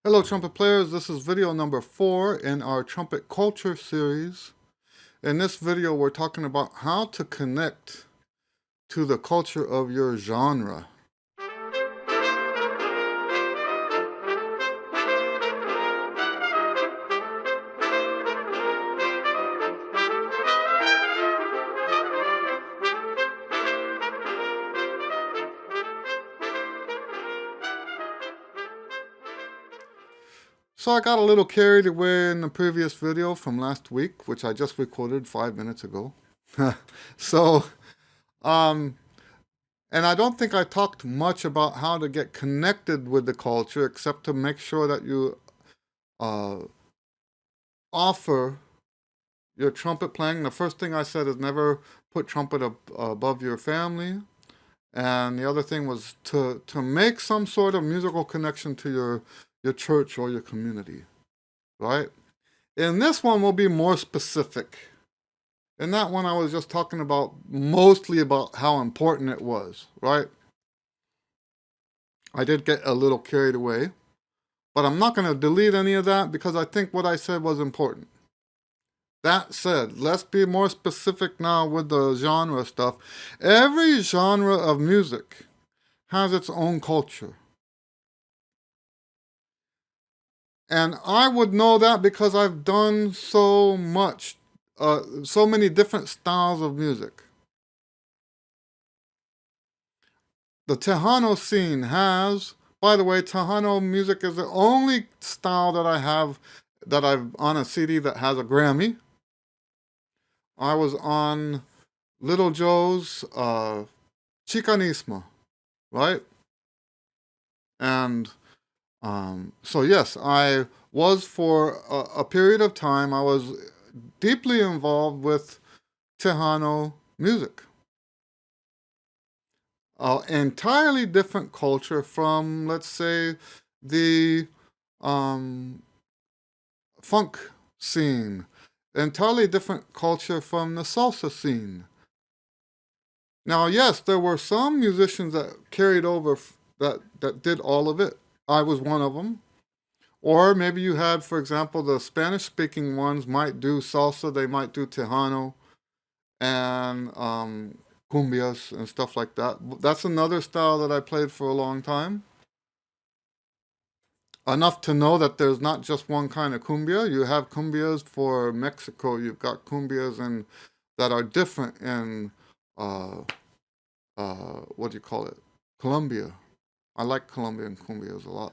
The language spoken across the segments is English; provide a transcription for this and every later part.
Hello trumpet players, this is video number 4 in our Trumpet Culture series. In this video we're talking about how to connect to the culture of your genre. So I got a little carried away in the previous video from last week, which I just recorded 5 minutes ago. So, and I don't think I talked much about how to get connected with the culture, except to make sure that you offer your trumpet playing. The first thing I said is never put trumpet above your family. And the other thing was to make some sort of musical connection to your church or your community, right? In this one, we'll be more specific. In that one, I was just talking about mostly about how important it was, right? I did get a little carried away, but I'm not going to delete any of that because I think what I said was important. That said, let's be more specific now with the genre stuff. Every genre of music has its own culture. And I would know that because I've done so much, so many different styles of music. The Tejano scene has, by the way, Tejano music is the only style that I have that I've on a CD that has a Grammy. I was on Little Joe's Chicanismo, right? And so yes, I was for a period of time, I was deeply involved with Tejano music. Entirely different culture from, let's say, the funk scene. Entirely different culture from the salsa scene. Now, yes, there were some musicians that carried over that did all of it. I was one of them. Or maybe you had, for example, the Spanish-speaking ones might do salsa, they might do Tejano, and cumbias and stuff like that. That's another style that I played for a long time. Enough to know that there's not just one kind of cumbia. You have cumbias for Mexico. You've got cumbias that are different in, what do you call it? Colombia. I like Colombian cumbias a lot.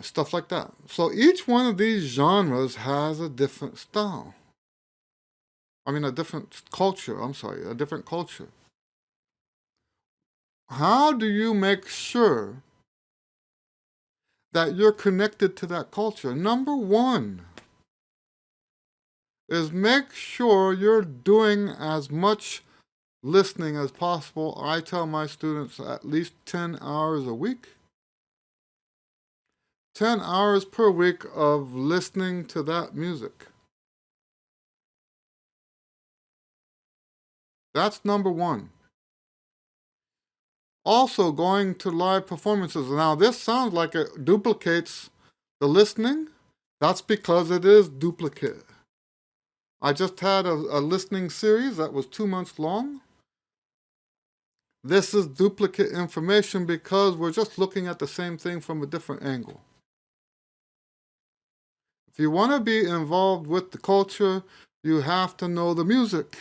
Stuff like that. So each one of these genres has a different style. I mean, a different culture. I'm sorry, a different culture. How do you make sure that you're connected to that culture? Number one is make sure you're doing as much listening as possible. I tell my students at least 10 hours a week. 10 hours per week of listening to that music. That's number one. Also going to live performances. Now this sounds like it duplicates the listening. That's because it is duplicate. I just had a listening series that was 2 months long. This is duplicate information because we're just looking at the same thing from a different angle. If you want to be involved with the culture, you have to know the music.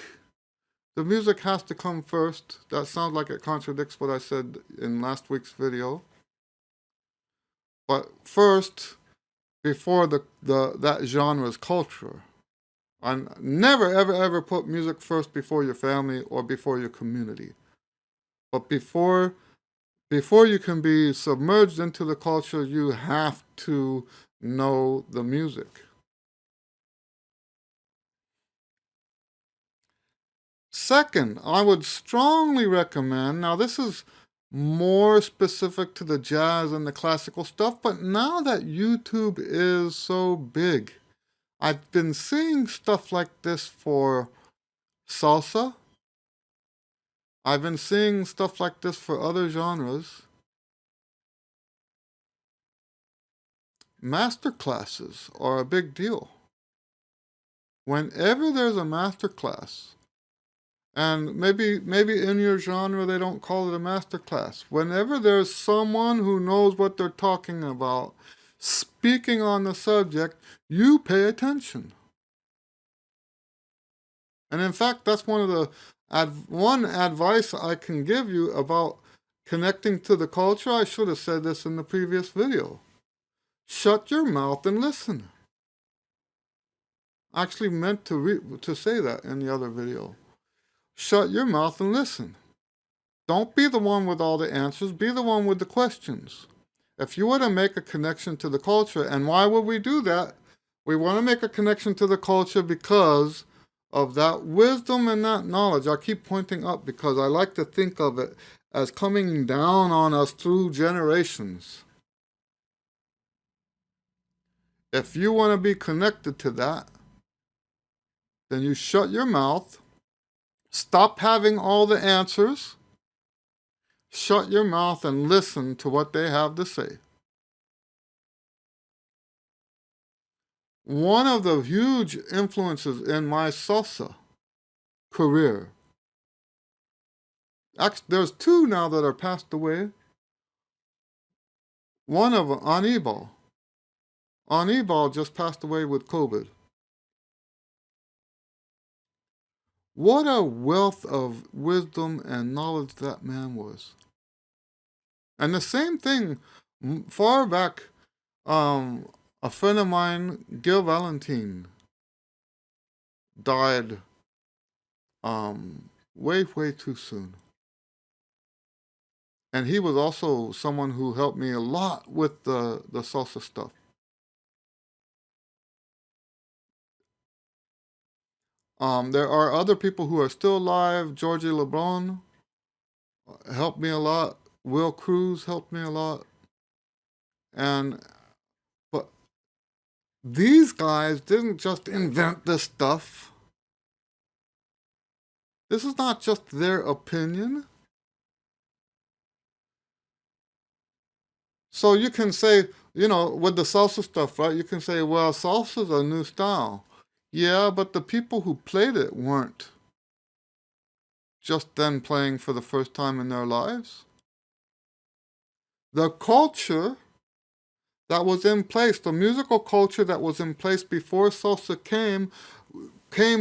The music has to come first. That sounds like it contradicts what I said in last week's video. But first, before that genre's culture. I never, ever, ever put music first before your family or before your community. But before you can be submerged into the culture, you have to know the music. Second, I would strongly recommend, now this is more specific to the jazz and the classical stuff, but now that YouTube is so big, I've been seeing stuff like this for salsa. I've been seeing stuff like this for other genres. master classes are a big deal. Whenever there's a master class, and maybe in your genre they don't call it a master class. Whenever there's someone who knows what they're talking about speaking on the subject, you pay attention. And in fact, that's one of the one advice I can give you about connecting to the culture. I should have said this in the previous video. Shut your mouth and listen. I actually meant to say that in the other video. Shut your mouth and listen. Don't be the one with all the answers. Be the one with the questions. If you were to make a connection to the culture, and why would we do that? We want to make a connection to the culture because of that wisdom and that knowledge. I keep pointing up because I like to think of it as coming down on us through generations. If you want to be connected to that, then you shut your mouth, stop having all the answers, shut your mouth and listen to what they have to say. One of the huge influences in my salsa career, actually, there's two now that are passed away. One of them, Anibal. Anibal just passed away with COVID. What a wealth of wisdom and knowledge that man was. And the same thing, far back, a friend of mine, Gil Valentine, died way too soon. And he was also someone who helped me a lot with the salsa stuff. There are other people who are still alive. Georgie LeBron helped me a lot. Will Cruz helped me a lot. But these guys didn't just invent this stuff. This is not just their opinion. So you can say, with the salsa stuff, right? You can say, well, salsa's a new style. Yeah, but the people who played it weren't just then playing for the first time in their lives. The culture that was in place, the musical culture that was in place before salsa came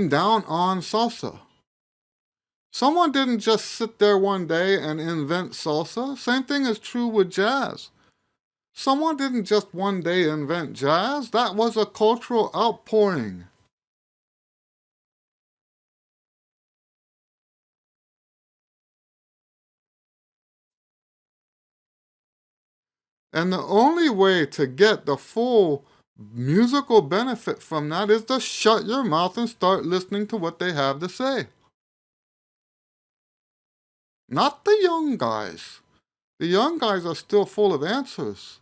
down on salsa. Someone didn't just sit there one day and invent salsa. Same thing is true with jazz. Someone didn't just one day invent jazz. That was a cultural outpouring. And the only way to get the full musical benefit from that is to shut your mouth and start listening to what they have to say. Not the young guys. The young guys are still full of answers.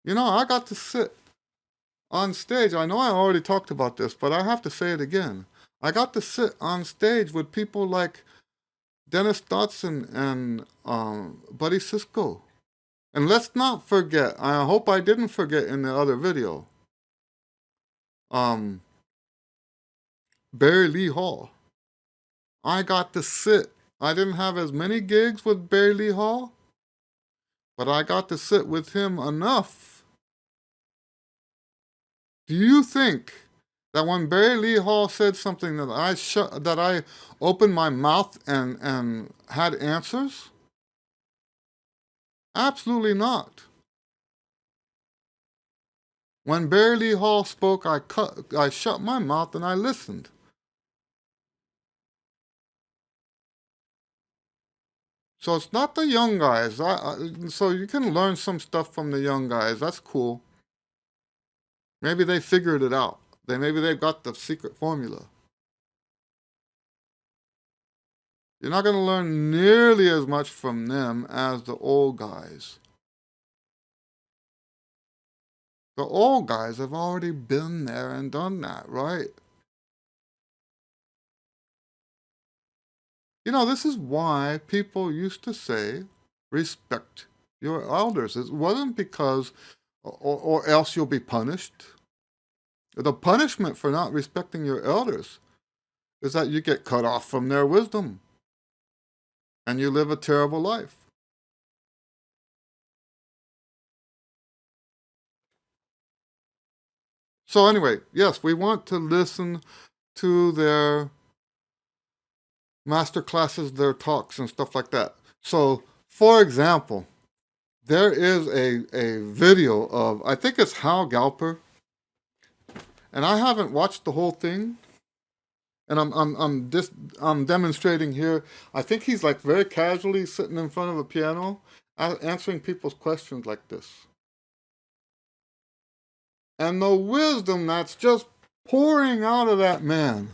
I got to sit on stage. I know I already talked about this, but I have to say it again. I got to sit on stage with people like Dennis Dotson and Buddy Cisco. And let's not forget, I hope I didn't forget in the other video, Barry Lee Hall. I got to sit. I didn't have as many gigs with Barry Lee Hall, but I got to sit with him enough. Do you think that when Barry Lee Hall said something that I opened my mouth and had answers? Absolutely not. When Barry Lee Hall spoke, I shut my mouth and I listened. So it's not the young guys. So you can learn some stuff from the young guys. That's cool. Maybe they figured it out. Maybe they've got the secret formula. You're not going to learn nearly as much from them as the old guys. The old guys have already been there and done that, right? This is why people used to say, respect your elders. It wasn't because, or else you'll be punished. The punishment for not respecting your elders is that you get cut off from their wisdom and you live a terrible life. So anyway, yes, we want to listen to their master classes, their talks and stuff like that. So, for example, there is a video of, I think it's Hal Galper, and I haven't watched the whole thing, and I'm demonstrating here. I think he's like very casually sitting in front of a piano, answering people's questions like this. And the wisdom that's just pouring out of that man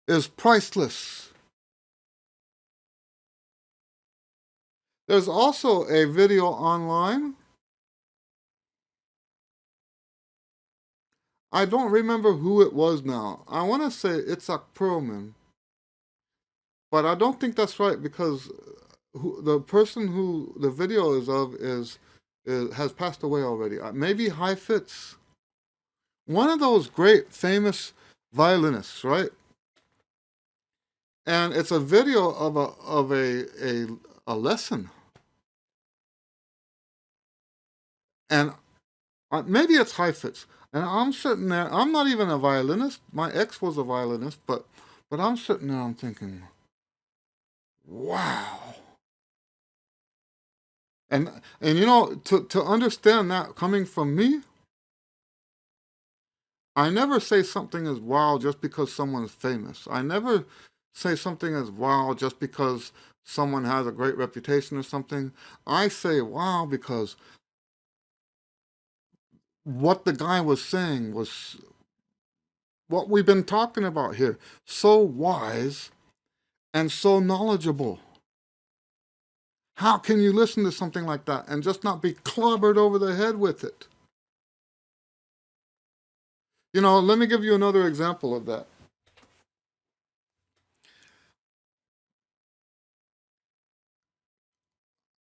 is priceless. There's also a video online. I don't remember who it was now. I want to say Itzhak Perlman, but I don't think that's right because the person who the video is of has passed away already. Maybe Heifetz, one of those great famous violinists, right? And it's a video of a lesson, and maybe it's Heifetz. And I'm sitting there. I'm not even a violinist. My ex was a violinist, but I'm sitting there. I'm thinking, wow. And you know, to understand that coming from me, I never say something as wow just because someone's famous. I never say something as wow just because someone has a great reputation or something. I say wow because what the guy was saying was what we've been talking about here. So wise and so knowledgeable. How can you listen to something like that and just not be clobbered over the head with it? You know, let me give you another example of that.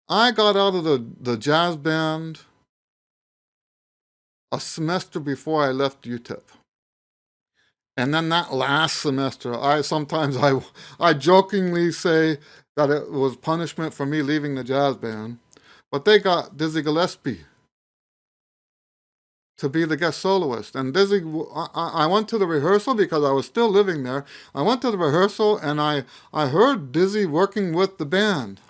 I got out of the jazz band a semester before I left UTEP. And then that last semester, I jokingly say that it was punishment for me leaving the jazz band, but they got Dizzy Gillespie to be the guest soloist. And Dizzy, I went to the rehearsal because I was still living there. I went to the rehearsal and I heard Dizzy working with the band.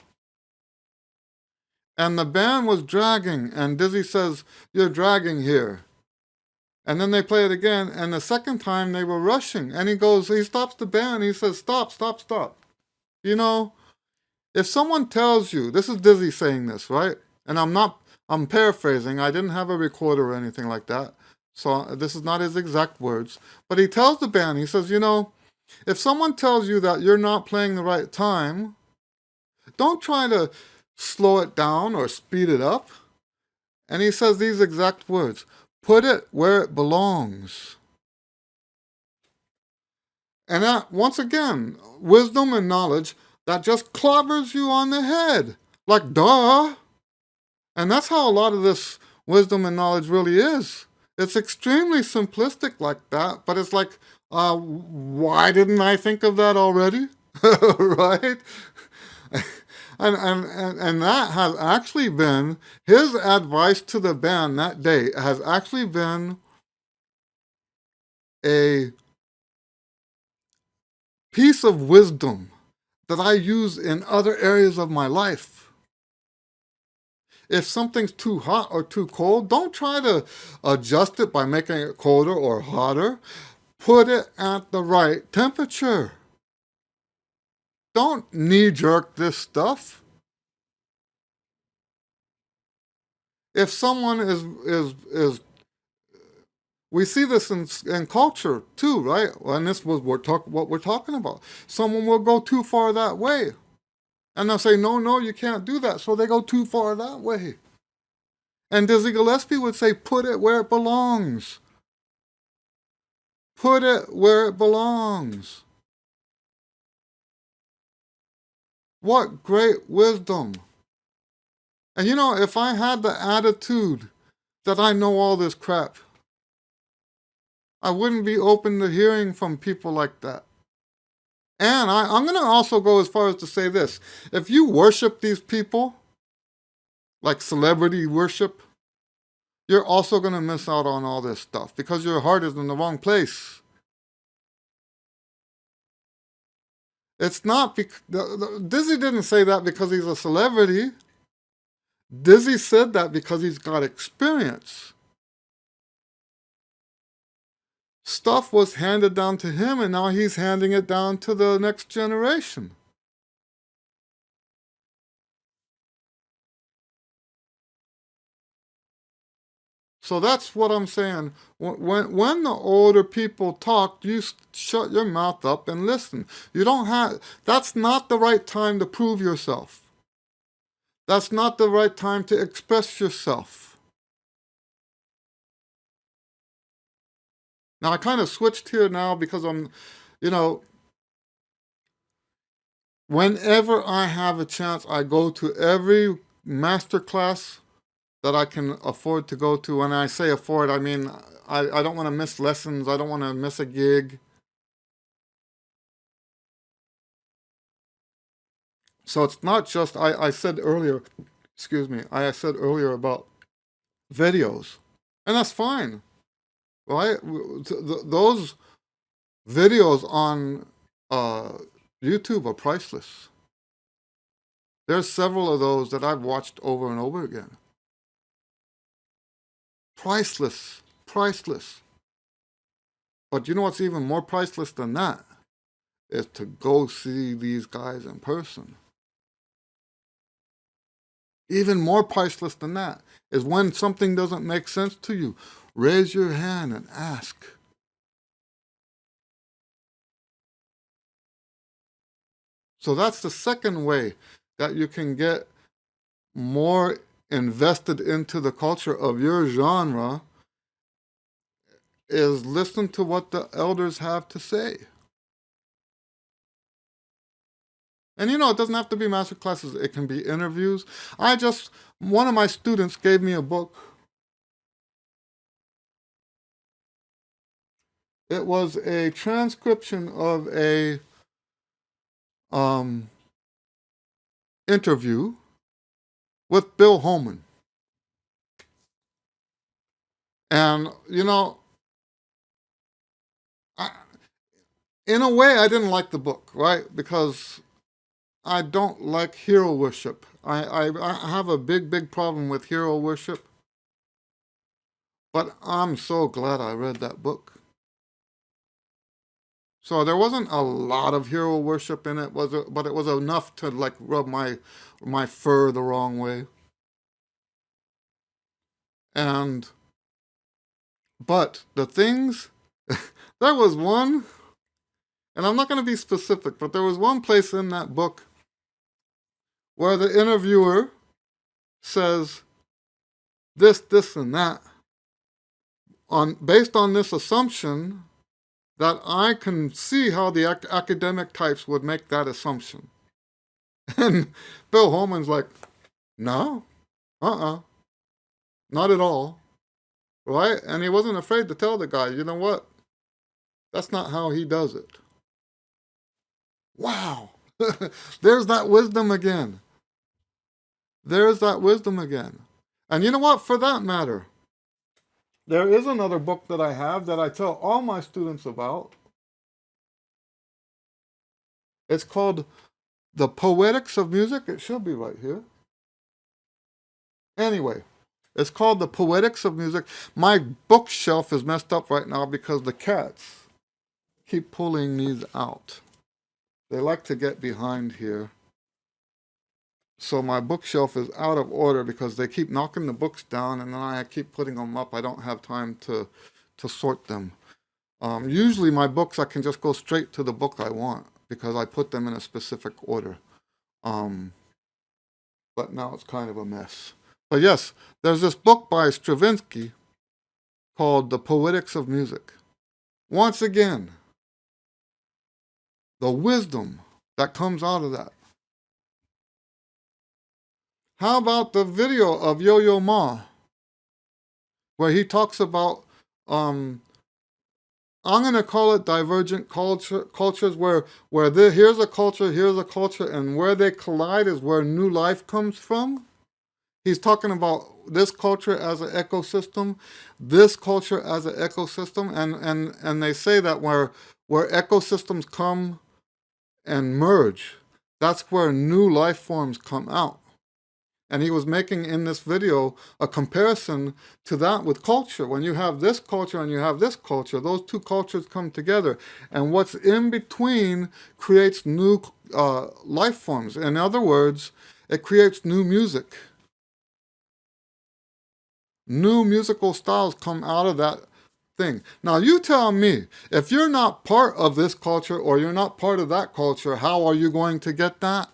And the band was dragging, and Dizzy says, "You're dragging here." And then they play it again, and the second time they were rushing. And he stops the band, he says, "Stop, stop, stop." You know, if someone tells you, this is Dizzy saying this, right? And I'm paraphrasing, I didn't have a recorder or anything like that. So this is not his exact words. But he tells the band, he says, you know, if someone tells you that you're not playing the right time, don't try to slow it down or speed it up. And he says these exact words, "Put it where it belongs." And that, once again, wisdom and knowledge that just clobbers you on the head. Like, duh. And that's how a lot of this wisdom and knowledge really is. It's extremely simplistic like that, but it's like, why didn't I think of that already? Right? And that has actually been his advice to the band that day, has actually been a piece of wisdom that I use in other areas of my life. If something's too hot or too cold, don't try to adjust it by making it colder or hotter. Put it at the right temperature. Don't knee-jerk this stuff. If someone is we see this in culture too, right? And this was what we're talking about. Someone will go too far that way. And they'll say, no, you can't do that. So they go too far that way. And Dizzy Gillespie would say, put it where it belongs. Put it where it belongs. What great wisdom. And you know, if I had the attitude that I know all this crap. I wouldn't be open to hearing from people like that. And I'm going to also go as far as to say this. If you worship these people, like celebrity worship, you're also going to miss out on all this stuff because your heart is in the wrong place. It's not Dizzy didn't say that because he's a celebrity. Dizzy said that because he's got experience. Stuff was handed down to him, and now he's handing it down to the next generation. So that's what I'm saying. When the older people talk, you shut your mouth up and listen. You don't have. That's not the right time to prove yourself. That's not the right time to express yourself. Now I kind of switched here now because I'm, you know, whenever I have a chance, I go to every master class that I can afford to go to. When I say afford, I mean I don't want to miss lessons. I don't want to miss a gig. So it's not just, I said earlier, excuse me, I said earlier about videos. And that's fine, right? Those videos on YouTube are priceless. There's several of those that I've watched over and over again. Priceless, priceless. But you know what's even more priceless than that? Is to go see these guys in person. Even more priceless than that is when something doesn't make sense to you, raise your hand and ask. So that's the second way that you can get more invested into the culture of your genre, is listen to what the elders have to say. And you know, it doesn't have to be master classes, it can be interviews. One of my students gave me a book. It was a transcription of a interview with Bill Holman. And, you know, in a way, I didn't like the book, right? Because I don't like hero worship. I have a big problem with hero worship. But I'm so glad I read that book. So there wasn't a lot of hero worship in it, but it was enough to like rub my fur the wrong way. But the things, there was one, and I'm not going to be specific, but there was one place in that book where the interviewer says this, and that, based on this assumption that I can see how the academic types would make that assumption. And Bill Holman's like, no, not at all, right? And he wasn't afraid to tell the guy, you know what? That's not how he does it. Wow. There's that wisdom again. There's that wisdom again. And you know what? For that matter, there is another book that I have that I tell all my students about. It's called The Poetics of Music. It should be right here. Anyway, it's called The Poetics of Music. My bookshelf is messed up right now because the cats keep pulling these out. They like to get behind here. So my bookshelf is out of order because they keep knocking the books down and then I keep putting them up. I don't have time to sort them. Usually my books, I can just go straight to the book I want because I put them in a specific order. But now it's kind of a mess. But yes, there's this book by Stravinsky called The Poetics of Music. Once again, the wisdom that comes out of that. How about the video of Yo-Yo Ma? where he talks about, I'm going to call it divergent cultures, where here's a culture, and where they collide is where new life comes from. He's talking about this culture as an ecosystem, this culture as an ecosystem, and they say that where ecosystems come and merge, that's where new life forms come out. And he was making in this video a comparison to that with culture. When you have this culture and you have this culture, those two cultures come together. And what's in between creates new life forms. In other words, it creates new music. New musical styles come out of that thing. Now you tell me, if you're not part of this culture or you're not part of that culture, how are you going to get that?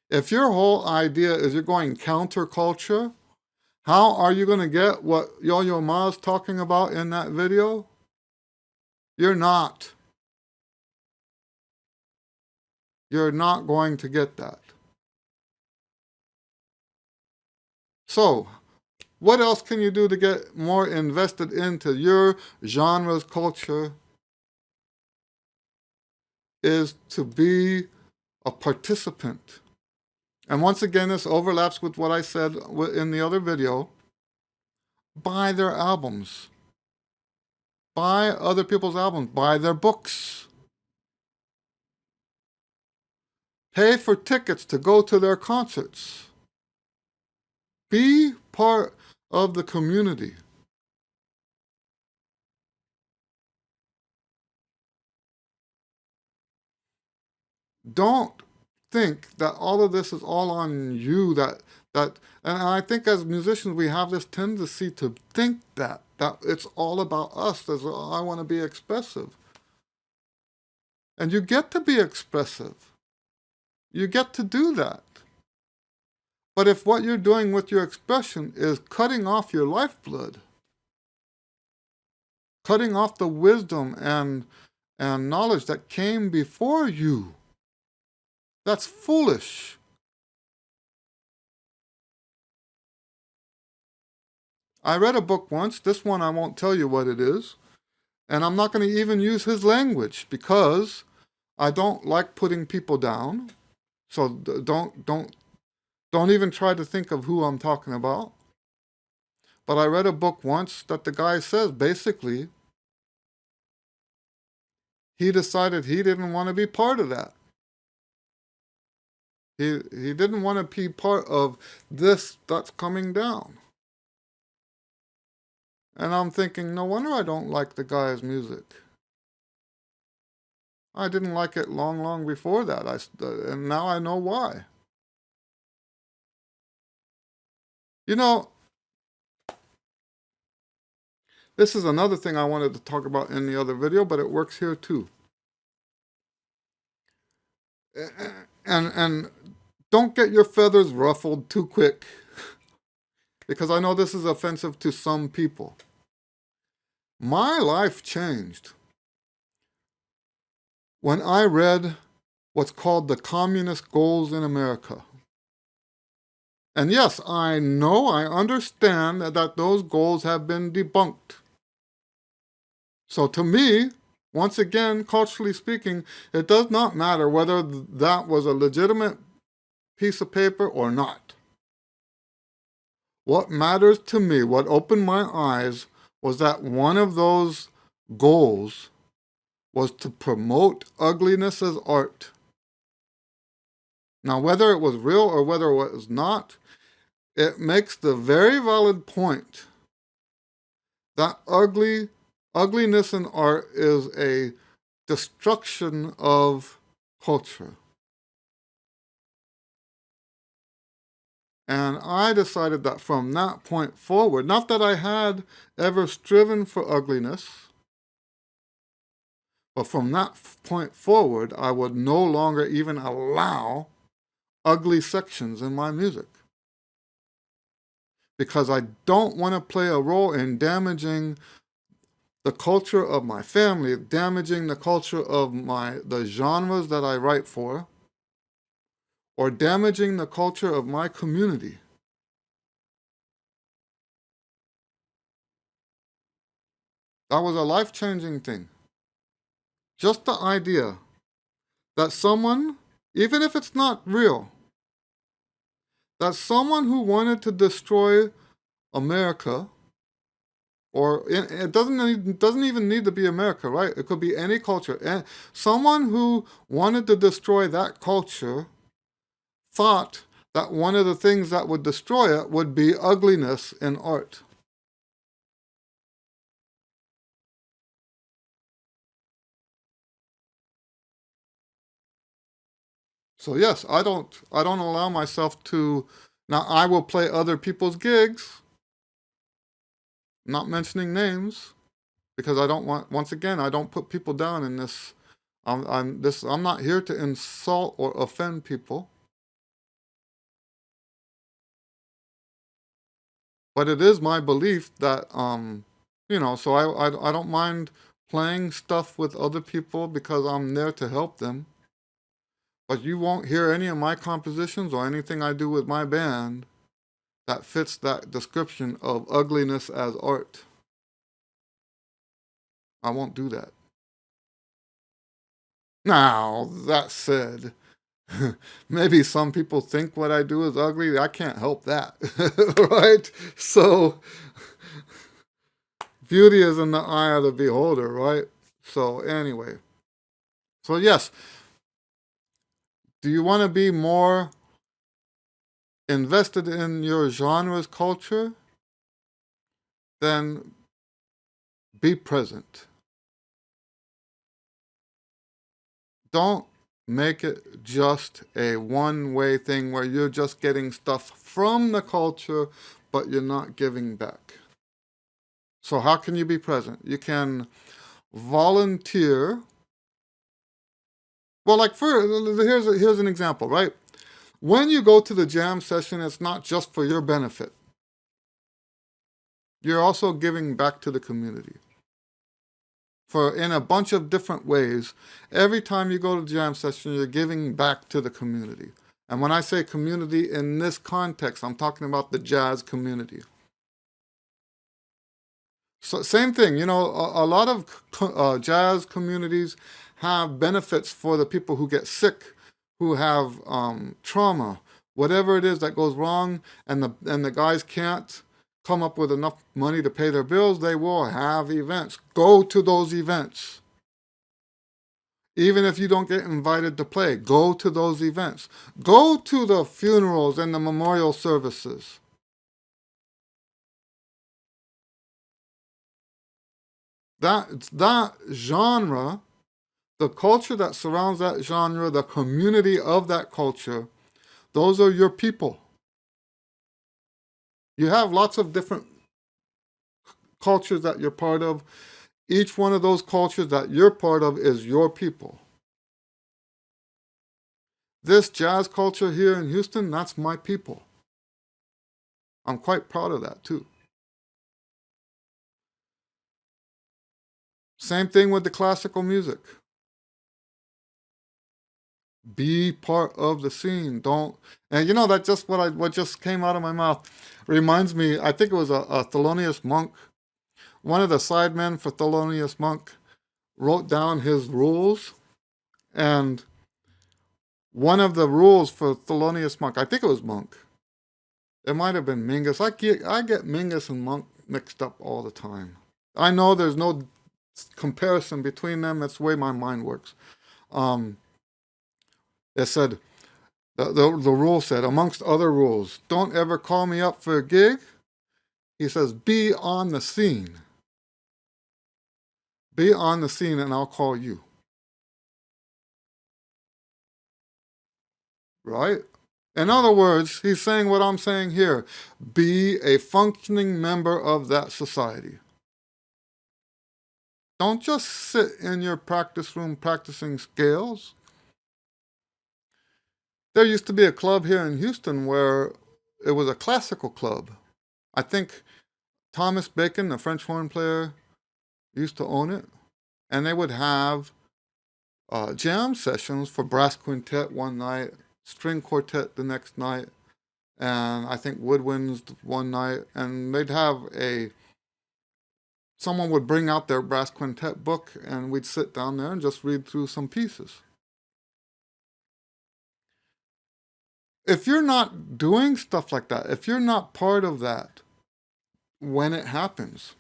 If your whole idea is you're going counterculture, how are you going to get what Yo-Yo Ma's talking about in that video? You're not. You're not going to get that. So, what else can you do to get more invested into your genre's culture? Is to be a participant. And once again, this overlaps with what I said in the other video. Buy their albums. Buy other people's albums. Buy their books. Pay for tickets to go to their concerts. Be part of the community. Don't think that all of this is all on you, and I think as musicians we have this tendency to think that it's all about us. I want to be expressive. And you get to be expressive. You get to do that. But if what you're doing with your expression is cutting off your lifeblood, cutting off the wisdom and knowledge that came before you, that's foolish. I read a book once, this one I won't tell you what it is, and I'm not going to even use his language because I don't like putting people down. So don't even try to think of who I'm talking about. But I read a book once that the guy says basically he decided he didn't want to be part of that. He didn't want to be part of this that's coming down. And I'm thinking, no wonder I don't like the guy's music. I didn't like it long before that, and now I know why. You know, this is another thing I wanted to talk about in the other video, but it works here too. And don't get your feathers ruffled too quick, because I know this is offensive to some people. My life changed when I read what's called the Communist Goals in America. And yes, I understand that those goals have been debunked. So to me, once again, culturally speaking, it does not matter whether that was a legitimate piece of paper or not. What matters to me, what opened my eyes, was that one of those goals was to promote ugliness as art. Now, whether it was real or whether it was not, it makes the very valid point that ugliness in art is a destruction of culture. And I decided that from that point forward, not that I had ever striven for ugliness, but from that point forward, I would no longer even allow ugly sections in my music. Because I don't want to play a role in damaging the culture of my family, damaging the culture of the genres that I write for, or damaging the culture of my community. That was a life-changing thing. Just the idea that someone, even if it's not real, that someone who wanted to destroy America, or it doesn't even need to be America, right? It could be any culture. And someone who wanted to destroy that culture thought that one of the things that would destroy it would be ugliness in art. So yes, I don't allow myself to. Now I will play other people's gigs, not mentioning names, because I don't want. Once again, I don't put people down in this. I'm not here to insult or offend people, but it is my belief that so I don't mind playing stuff with other people because I'm there to help them. But you won't hear any of my compositions or anything I do with my band that fits that description of ugliness as art. I won't do that. Now, that said, maybe some people think what I do is ugly. I can't help that. Right? So, beauty is in the eye of the beholder, right? So, anyway. So, yes, do you want to be more invested in your genre's culture? Then be present. Don't make it just a one-way thing where you're just getting stuff from the culture, but you're not giving back. So how can you be present? You can volunteer. Well, like here's an example, right? When you go to the jam session, it's not just for your benefit. You're also giving back to the community. For in a bunch of different ways, every time you go to the jam session, you're giving back to the community. And when I say community in this context, I'm talking about the jazz community. So same thing, a lot of jazz communities have benefits for the people who get sick, who have trauma, whatever it is that goes wrong, and the guys can't come up with enough money to pay their bills. They will have events. Go to those events. Even if you don't get invited to play, go to those events. Go to the funerals and the memorial services. That genre, the culture that surrounds that genre, the community of that culture, those are your people. You have lots of different cultures that you're part of. Each one of those cultures that you're part of is your people. This jazz culture here in Houston, that's my people. I'm quite proud of that too. Same thing with the classical music. Be part of the scene. Don't, and that just what just came out of my mouth reminds me. I think it was a Thelonious Monk. One of the sidemen for Thelonious Monk wrote down his rules, and one of the rules for Thelonious Monk, I think it was Monk. It might have been Mingus. I get Mingus and Monk mixed up all the time. I know there's no comparison between them. That's the way my mind works. It said, the rule said, amongst other rules, don't ever call me up for a gig. He says, be on the scene. Be on the scene and I'll call you. Right? In other words, he's saying what I'm saying here. Be a functioning member of that society. Don't just sit in your practice room practicing scales. There used to be a club here in Houston where it was a classical club. I think Thomas Bacon, the French horn player, used to own it. And they would have jam sessions for brass quintet one night, string quartet the next night, and I think woodwinds one night. And they'd have a someone would bring out their brass quintet book and we'd sit down there and just read through some pieces. If you're not doing stuff like that, if you're not part of that when it happens,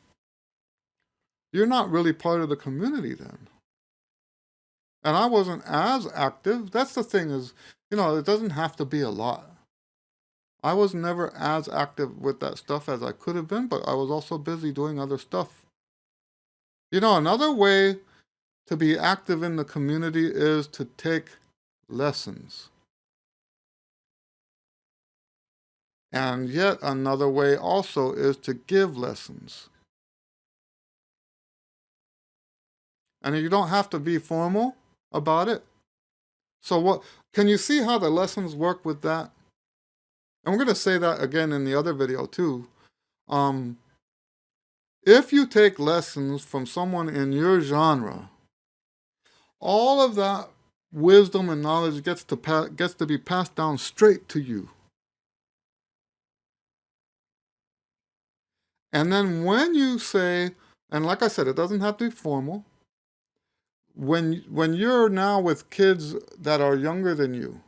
you're not really part of the community then. And I wasn't as active. That's the thing is, it doesn't have to be a lot. I was never as active with that stuff as I could have been, but I was also busy doing other stuff. Another way to be active in the community is to take lessons. And yet another way also is to give lessons. And you don't have to be formal about it. So what can you see how the lessons work with that? And we're going to say that again in the other video too. If you take lessons from someone in your genre, all of that wisdom and knowledge gets to be passed down straight to you. And then when you say, and like I said, it doesn't have to be formal. When you're now with kids that are younger than you,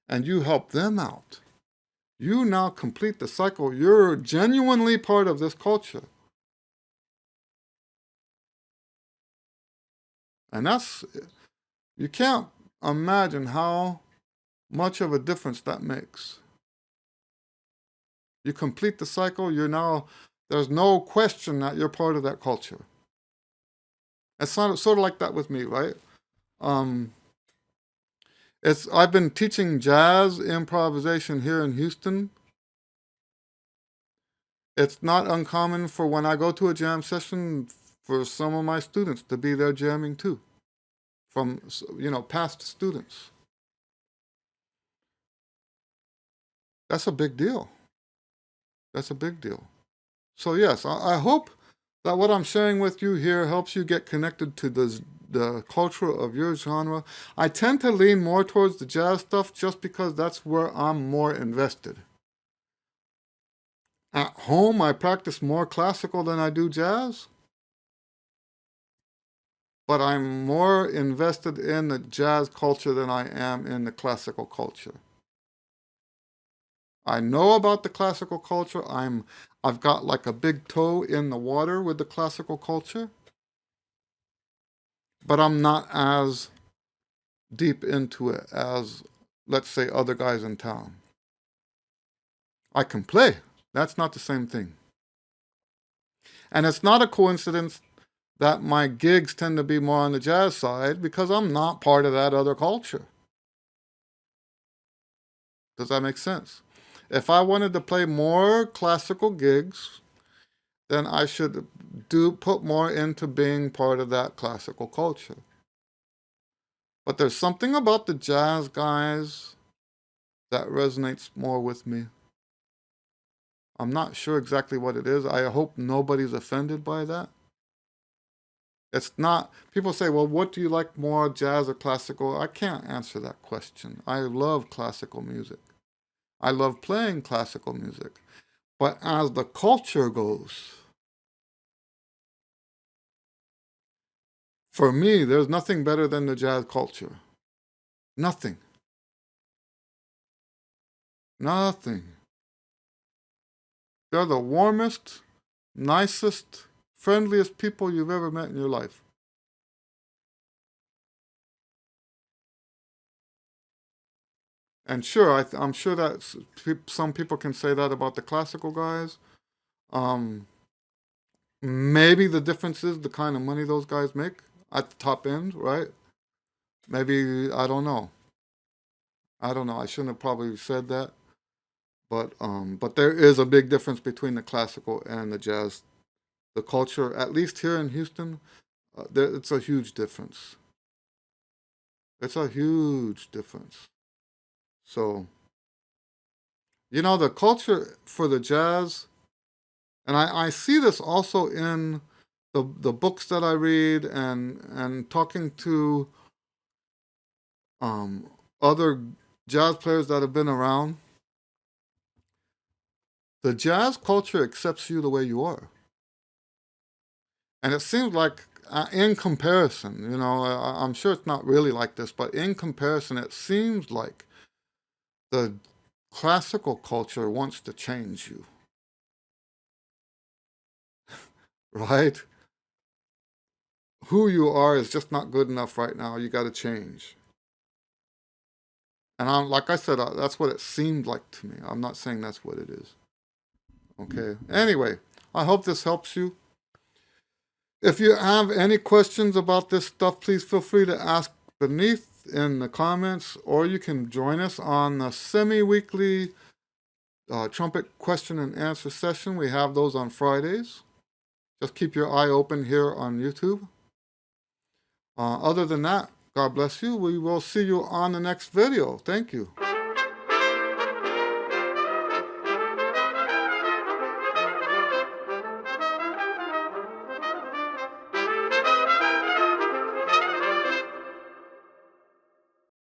and you help them out, you now complete the cycle. You're genuinely part of this culture. And you can't imagine how much of a difference that makes. You complete the cycle, there's no question that you're part of that culture. It's sort of like that with me, right? I've been teaching jazz improvisation here in Houston. It's not uncommon for when I go to a jam session for some of my students to be there jamming too, from past students. That's a big deal. That's a big deal. So yes, I hope that what I'm sharing with you here helps you get connected to the culture of your genre. I tend to lean more towards the jazz stuff just because that's where I'm more invested. At home, I practice more classical than I do jazz, but I'm more invested in the jazz culture than I am in the classical culture. I know about the classical culture. I've got like a big toe in the water with the classical culture, but I'm not as deep into it as, let's say, other guys in town. I can play. That's not the same thing. And it's not a coincidence that my gigs tend to be more on the jazz side because I'm not part of that other culture. Does that make sense? If I wanted to play more classical gigs, then I should put more into being part of that classical culture. But there's something about the jazz guys that resonates more with me. I'm not sure exactly what it is. I hope nobody's offended by that. It's not, people say, well, what do you like more, jazz or classical? I can't answer that question. I love classical music. I love playing classical music. But as the culture goes, for me, there's nothing better than the jazz culture. Nothing. Nothing. They're the warmest, nicest, friendliest people you've ever met in your life. And sure, I'm sure that some people can say that about the classical guys. Maybe the difference is the kind of money those guys make at the top end, right? Maybe, I don't know. I shouldn't have probably said that. But there is a big difference between the classical and the jazz. The culture, at least here in Houston, it's a huge difference. It's a huge difference. So, the culture for the jazz, and I see this also in the books that I read and talking to other jazz players that have been around. The jazz culture accepts you the way you are. And it seems like, in comparison, you know, I'm sure it's not really like this, but in comparison, it seems like the classical culture wants to change you, right? Who you are is just not good enough right now. You got to change. And like I said, that's what it seemed like to me. I'm not saying that's what it is. Okay. Anyway, I hope this helps you. If you have any questions about this stuff, please feel free to ask beneath in the comments, or you can join us on the semi-weekly trumpet question and answer session. We have those on Fridays. Just keep your eye open here on YouTube. Other than that, God bless you. We will see you on the next video. Thank you.